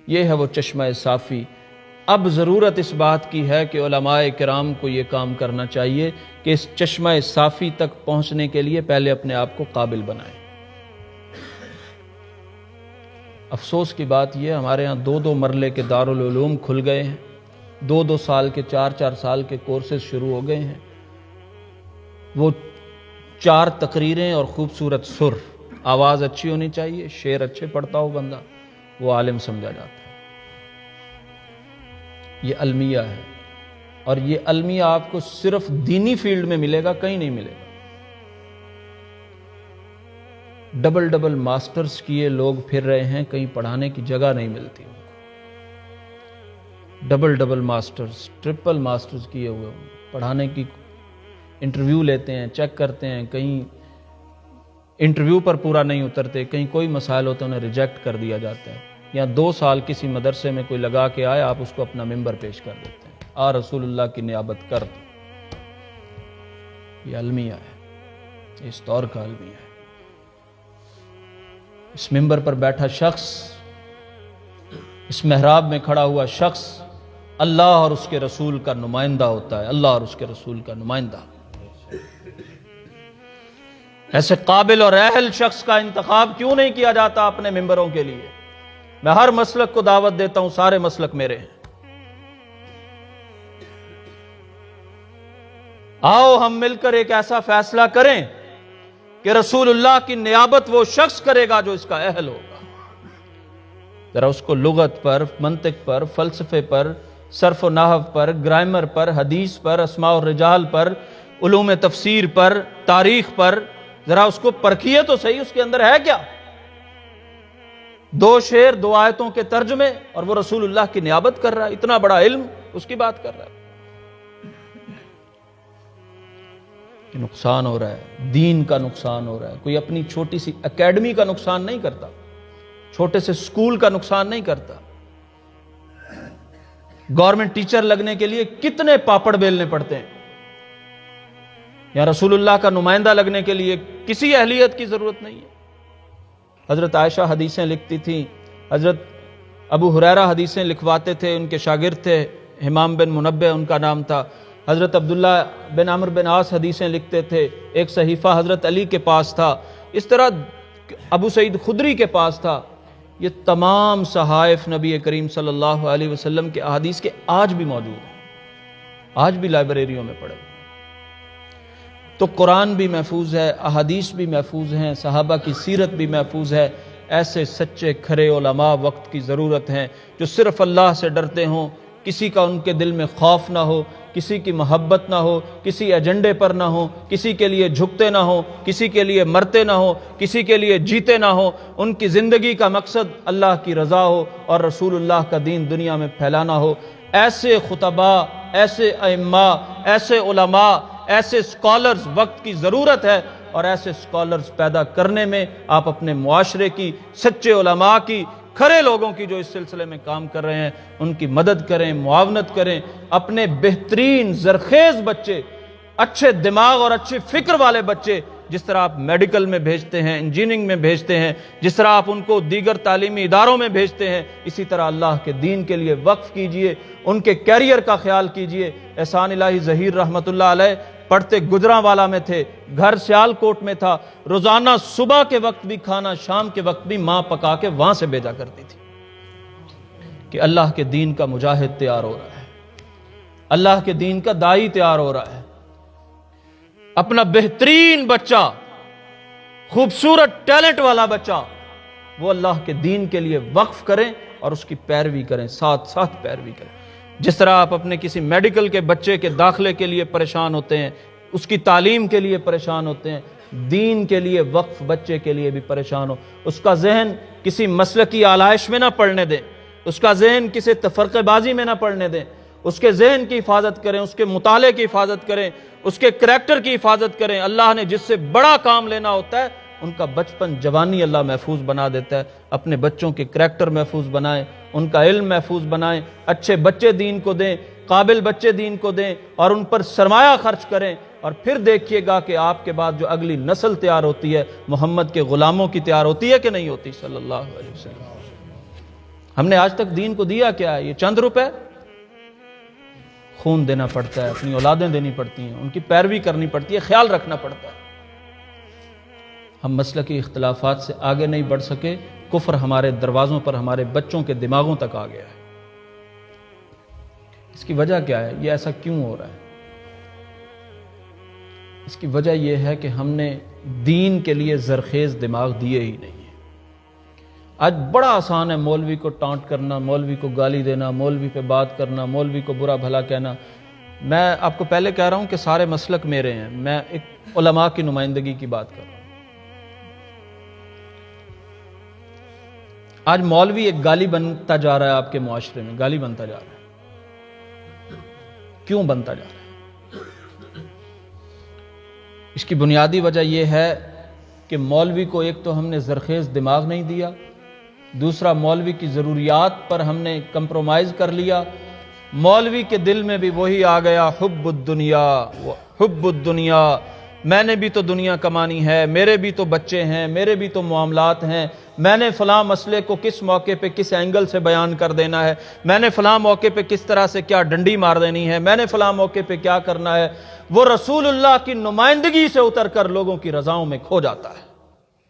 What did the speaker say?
یہ ہے وہ چشمہ صافی۔ اب ضرورت اس بات کی ہے کہ علماء کرام کو یہ کام کرنا چاہیے کہ اس چشمہ صافی تک پہنچنے کے لیے پہلے اپنے آپ کو قابل بنائیں۔ افسوس کی بات یہ ہمارے ہاں 2 مرلے کے دارالعلوم کھل گئے ہیں، 2 سال کے 4 سال کے کورسز شروع ہو گئے ہیں۔ وہ 4 تقریریں اور خوبصورت سر، آواز اچھی ہونی چاہیے، شعر اچھے پڑھتا ہو بندہ، وہ عالم سمجھا جاتا ہے۔ یہ المیہ ہے، اور یہ المیہ آپ کو صرف دینی فیلڈ میں ملے گا، کہیں نہیں ملے گا۔ ڈبل ماسٹرز کیے لوگ پھر رہے ہیں، کہیں پڑھانے کی جگہ نہیں ملتی۔ ڈبل ماسٹرز، ٹرپل ماسٹرز کیے ہوئے پڑھانے کی، انٹرویو لیتے ہیں، چیک کرتے ہیں، کہیں انٹرویو پر پورا نہیں اترتے، کہیں کوئی مسائل ہوتے ہیں انہیں ریجیکٹ کر دیا جاتا ہے، یا 2 سال کسی مدرسے میں کوئی لگا کے آئے، آپ اس کو اپنا ممبر پیش کر دیتے ہیں، آ رسول اللہ کی نیابت کر۔ یہ المیہ ہے، اس دور کا المیہ ہے۔ اس ممبر پر بیٹھا شخص، اس محراب میں کھڑا ہوا شخص اللہ اور اس کے رسول کا نمائندہ ہوتا ہے، اللہ اور اس کے رسول کا نمائندہ۔ ایسے قابل اور اہل شخص کا انتخاب کیوں نہیں کیا جاتا اپنے ممبروں کے لیے؟ میں ہر مسلک کو دعوت دیتا ہوں، سارے مسلک میرے ہیں، آؤ ہم مل کر ایک ایسا فیصلہ کریں کہ رسول اللہ کی نیابت وہ شخص کرے گا جو اس کا اہل ہوگا۔ ذرا اس کو لغت پر، منطق پر، فلسفے پر، صرف و نحو پر، گرامر پر، حدیث پر، اسماء الرجال پر، علوم تفسیر پر، تاریخ پر، ذرا اس کو پرکھیے تو صحیح، اس کے اندر ہے کیا؟ 2 شعر 2 آیتوں کے ترجمے، اور وہ رسول اللہ کی نیابت کر رہا ہے، اتنا بڑا علم اس کی بات کر رہا ہے۔ یہ نقصان ہو رہا ہے، دین کا نقصان ہو رہا ہے۔ کوئی اپنی چھوٹی سی اکیڈمی کا نقصان نہیں کرتا، چھوٹے سے سکول کا نقصان نہیں کرتا۔ گورنمنٹ ٹیچر لگنے کے لیے کتنے پاپڑ بیلنے پڑتے ہیں، یا رسول اللہ کا نمائندہ لگنے کے لیے کسی اہلیت کی ضرورت نہیں ہے۔ حضرت عائشہ حدیثیں لکھتی تھیں، حضرت ابو ہریرہ حدیثیں لکھواتے تھے، ان کے شاگرد تھے، حمام بن منبہ ان کا نام تھا۔ حضرت عبداللہ بن عمرو بن عاص حدیثیں لکھتے تھے، ایک صحیفہ حضرت علی کے پاس تھا، اس طرح ابو سعید خدری کے پاس تھا۔ یہ تمام صحائف نبی کریم صلی اللہ علیہ وسلم کے احادیث کے آج بھی موجود ہیں، آج بھی لائبریریوں میں پڑے۔ تو قرآن بھی محفوظ ہے، احادیث بھی محفوظ ہیں، صحابہ کی سیرت بھی محفوظ ہے۔ ایسے سچے کھرے علماء وقت کی ضرورت ہیں جو صرف اللہ سے ڈرتے ہوں، کسی کا ان کے دل میں خوف نہ ہو، کسی کی محبت نہ ہو، کسی ایجنڈے پر نہ ہو، کسی کے لیے جھکتے نہ ہو، کسی کے لیے مرتے نہ ہو، کسی کے لیے جیتے نہ ہو۔ ان کی زندگی کا مقصد اللہ کی رضا ہو اور رسول اللہ کا دین دنیا میں پھیلانا ہو۔ ایسے خطباء، ایسے ائمہ، ایسے علماء، ایسے سکالرز وقت کی ضرورت ہے، اور ایسے سکالرز پیدا کرنے میں آپ اپنے معاشرے کی، سچے علماء کی، کھرے لوگوں کی جو اس سلسلے میں کام کر رہے ہیں ان کی مدد کریں، معاونت کریں۔ اپنے بہترین زرخیز بچے، اچھے دماغ اور اچھے فکر والے بچے، جس طرح آپ میڈیکل میں بھیجتے ہیں، انجینئرنگ میں بھیجتے ہیں، جس طرح آپ ان کو دیگر تعلیمی اداروں میں بھیجتے ہیں، اسی طرح اللہ کے دین کے لیے وقف کیجئے، ان کے کیریئر کا خیال کیجئے۔ احسان الہی ظہیر رحمۃ اللہ علیہ پڑھتے گجرانوالا میں تھے، گھر سیال کوٹ میں تھا، روزانہ صبح کے وقت بھی کھانا، شام کے وقت بھی ماں پکا کے وہاں سے بھیجا کرتی تھی کہ اللہ کے دین کا مجاہد تیار ہو رہا ہے، اللہ کے دین کا داعی تیار ہو رہا ہے۔ اپنا بہترین بچہ، خوبصورت ٹیلنٹ والا بچہ، وہ اللہ کے دین کے لیے وقف کریں اور اس کی پیروی کریں، ساتھ ساتھ پیروی کریں۔ جس طرح آپ اپنے کسی میڈیکل کے بچے کے داخلے کے لیے پریشان ہوتے ہیں، اس کی تعلیم کے لیے پریشان ہوتے ہیں، دین کے لیے وقف بچے کے لیے بھی پریشان ہو۔ اس کا ذہن کسی مسلکی آلائش میں نہ پڑھنے دیں، اس کا ذہن کسی تفرقہ بازی میں نہ پڑھنے دیں، اس کے ذہن کی حفاظت کریں، اس کے مطالعے کی حفاظت کریں، اس کے کریکٹر کی حفاظت کریں۔ اللہ نے جس سے بڑا کام لینا ہوتا ہے ان کا بچپن جوانی اللہ محفوظ بنا دیتا ہے۔ اپنے بچوں کے کریکٹر محفوظ بنائیں، ان کا علم محفوظ بنائیں، اچھے بچے دین کو دیں، قابل بچے دین کو دیں، اور ان پر سرمایہ خرچ کریں، اور پھر دیکھیے گا کہ آپ کے بعد جو اگلی نسل تیار ہوتی ہے محمد کے غلاموں کی تیار ہوتی ہے کہ نہیں ہوتی، صلی اللہ علیہ وسلم۔ ہم نے آج تک دین کو دیا کیا ہے؟ یہ چند روپے، خون دینا پڑتا ہے، اپنی اولادیں دینی پڑتی ہیں، ان کی پیروی کرنی پڑتی ہے، خیال رکھنا پڑتا ہے۔ ہم مسلکی اختلافات سے آگے نہیں بڑھ سکے، کفر ہمارے دروازوں پر، ہمارے بچوں کے دماغوں تک آ گیا ہے۔ اس کی وجہ کیا ہے؟ یہ ایسا کیوں ہو رہا ہے؟ اس کی وجہ یہ ہے کہ ہم نے دین کے لیے زرخیز دماغ دیے ہی نہیں ہیں۔ آج بڑا آسان ہے مولوی کو ٹانٹ کرنا، مولوی کو گالی دینا، مولوی پہ بات کرنا، مولوی کو برا بھلا کہنا۔ میں آپ کو پہلے کہہ رہا ہوں کہ سارے مسلک میرے ہیں، میں ایک علماء کی نمائندگی کی بات کر رہا ہوں۔ آج مولوی ایک گالی بنتا جا رہا ہے، آپ کے معاشرے میں گالی بنتا جا رہا ہے۔ کیوں بنتا جا رہا ہے؟ اس کی بنیادی وجہ یہ ہے کہ مولوی کو ایک تو ہم نے زرخیز دماغ نہیں دیا، دوسرا مولوی کی ضروریات پر ہم نے کمپرومائز کر لیا۔ مولوی کے دل میں بھی وہی آ گیا، حب الدنیا، حب الدنیا، میں نے بھی تو دنیا کمانی ہے، میرے بھی تو بچے ہیں، میرے بھی تو معاملات ہیں، میں نے فلاں مسئلے کو کس موقع پہ کس اینگل سے بیان کر دینا ہے، میں نے فلاں موقع پہ کس طرح سے کیا ڈنڈی مار دینی ہے، میں نے فلاں موقع پہ کیا کرنا ہے۔ وہ رسول اللہ کی نمائندگی سے اتر کر لوگوں کی رضاؤں میں کھو جاتا ہے۔